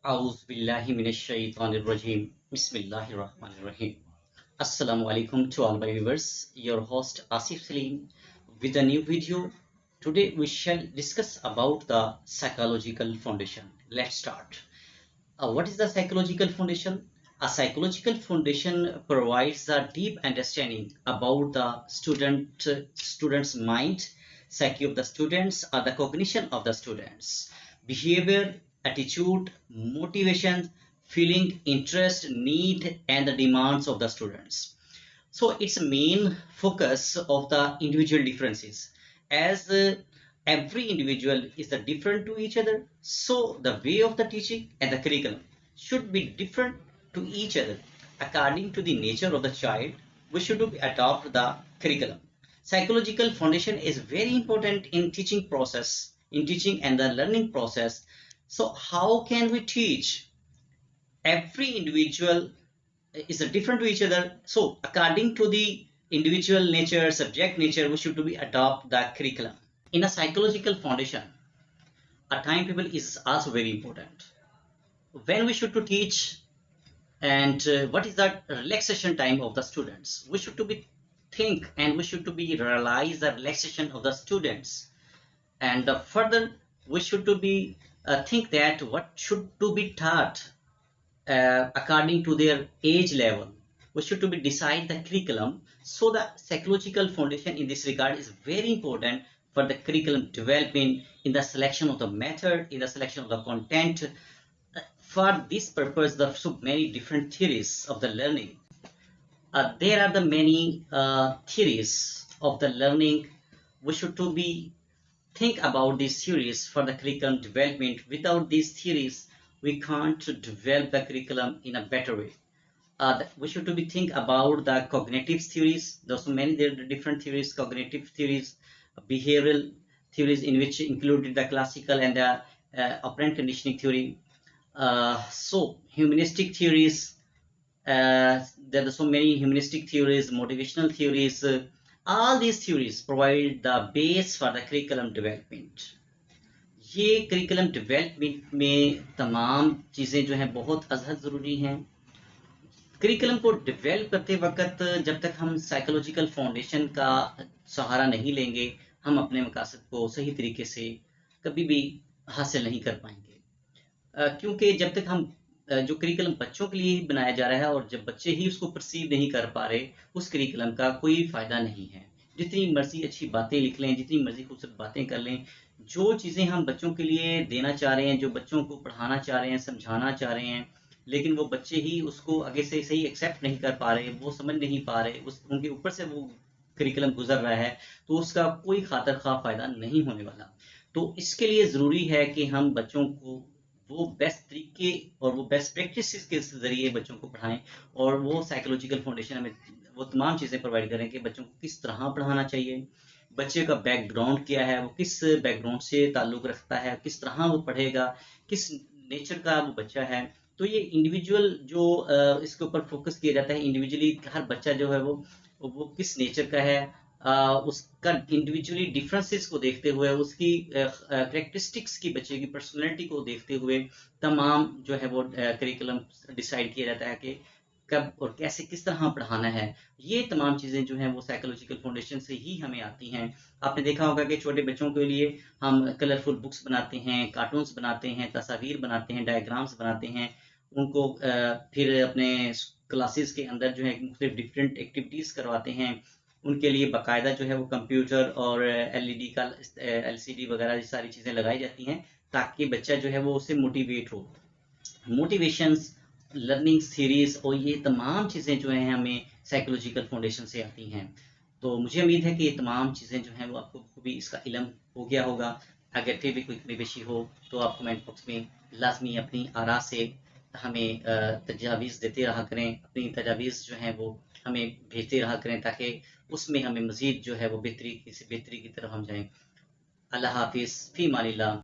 Auzubillahiminashaitanirrajim. Bismillahirrahmanirrahim. Assalamu alaikum to all my viewers. Your host Asif Salim with a new video. Today we shall discuss about the psychological foundation. Let's start. What is the psychological foundation? A psychological foundation provides a deep understanding about the student's mind, psyche of the students, or the cognition of the students, behavior, attitude, motivation, feeling, interest, need, and the demands of the students. So its main focus of the individual differences, as every individual is different to each other, so the way of the teaching and the curriculum should be different to each other. According to the nature of the child, we should adopt the curriculum. Psychological foundation is very important in teaching process, in teaching and the learning process. So how can we teach? Every individual is different to each other, so according to the individual nature, subject nature, we should be adopt the curriculum. In a psychological foundation, a timetable is also very important. When we should to teach, and what is the relaxation time of the students, we should to be think, and we should to be realize the relaxation of the students, and further we should to be think that what should to be taught according to their age level. We should to be decide the curriculum. So the psychological foundation in this regard is very important for the curriculum development, in the selection of the method, in the selection of the content. For this purpose, there are so many different theories of the learning. There are the many theories of the learning. We should to be think about these theories for the curriculum development. Without these theories, we can't develop the curriculum in a better way. We should to be think about the cognitive theories. There are so many different theories, cognitive theories, behavioral theories, in which included the classical and the operant conditioning theory. So humanistic theories, there are so many humanistic theories, motivational theories. All these theories provide the base for the curriculum development. ये curriculum development में तमाम चीज़ें जो हैं बहुत अज़हद ज़रूरी हैं. Curriculum को डेवलप करते वक्त जब तक हम साइकोलॉजिकल फाउंडेशन का सहारा नहीं लेंगे, हम अपने मकासद को सही तरीके से कभी भी हासिल नहीं कर पाएंगे. क्योंकि जब तक हम जो करिकुलम बच्चों के लिए बनाया जा रहा है, और जब बच्चे ही उसको परसीव नहीं कर पा रहे, उस करिकुलम का कोई फ़ायदा नहीं है. जितनी मर्जी अच्छी बातें लिख लें, जितनी मर्जी खूबसूरत बातें कर लें, जो चीज़ें हम बच्चों के लिए देना चाह रहे हैं, जो बच्चों को पढ़ाना चाह रहे हैं, समझाना चाह रहे हैं, लेकिन वो बच्चे ही उसको आगे से सही एक्सेप्ट नहीं कर पा रहे, वो समझ नहीं पा रहे, उनके ऊपर से वो करिकुलम गुजर रहा है, तो उसका कोई खातर खा फ़ायदा नहीं होने वाला. तो इसके लिए ज़रूरी है कि हम बच्चों को वो बेस्ट तरीके और वो बेस्ट प्रैक्टिसेस के ज़रिए बच्चों को पढ़ाएं, और वो साइकोलॉजिकल फाउंडेशन हमें वो तमाम चीज़ें प्रोवाइड करें कि बच्चों को किस तरह पढ़ाना चाहिए, बच्चे का बैकग्राउंड क्या है, वो किस बैकग्राउंड से ताल्लुक़ रखता है, किस तरह वो पढ़ेगा, किस नेचर का वो बच्चा है. तो ये इंडिविजुअल जो इसके ऊपर फोकस किया जाता है, इंडिविजुअली हर बच्चा जो है वो किस नेचर का है, उसका इंडिविजुअली डिफरेंसेस को देखते हुए, उसकी करेक्टरिस्टिक्स की, बच्चे की पर्सनैलिटी को देखते हुए तमाम जो है वो करिकुलम डिसाइड किया जाता है कि कब और कैसे किस तरह पढ़ाना है. ये तमाम चीज़ें जो हैं वो साइकोलॉजिकल फाउंडेशन से ही हमें आती हैं. आपने देखा होगा कि छोटे बच्चों के लिए हम कलरफुल बुक्स बनाते हैं, कार्टून्स बनाते हैं, तस्वीर बनाते हैं, डायग्राम्स बनाते हैं, उनको फिर अपने क्लासेस के अंदर जो है मुख्तलिफ डिफरेंट एक्टिविटीज़ करवाते हैं. उनके लिए बाकायदा जो है वो कंप्यूटर और एलईडी का एलसीडी वगैरह ये सारी चीज़ें लगाई जाती हैं, ताकि बच्चा जो है वो उससे मोटिवेट हो. मोटिवेशंस, लर्निंग सीरीज और ये तमाम चीज़ें जो हैं हमें साइकोलॉजिकल फाउंडेशन से आती हैं. तो मुझे उम्मीद है कि ये तमाम चीज़ें जो हैं वो आपको भी इसका इल्म हो गया होगा. अगर फिर भी कोई कमी पेशी हो तो आप कमेंट बॉक्स में लाजमी अपनी आरा से हमें तजावीज़ देते रहा करें, अपनी तजावीज़ जो हैं वो हमें भेजते रहा करें, ताकि उसमें हमें मज़ीद जो है वो बेहतरी से बेहतरी की तरफ हम जाएं. अल्लाह हाफिज़, फ़ी मानिल्लाह.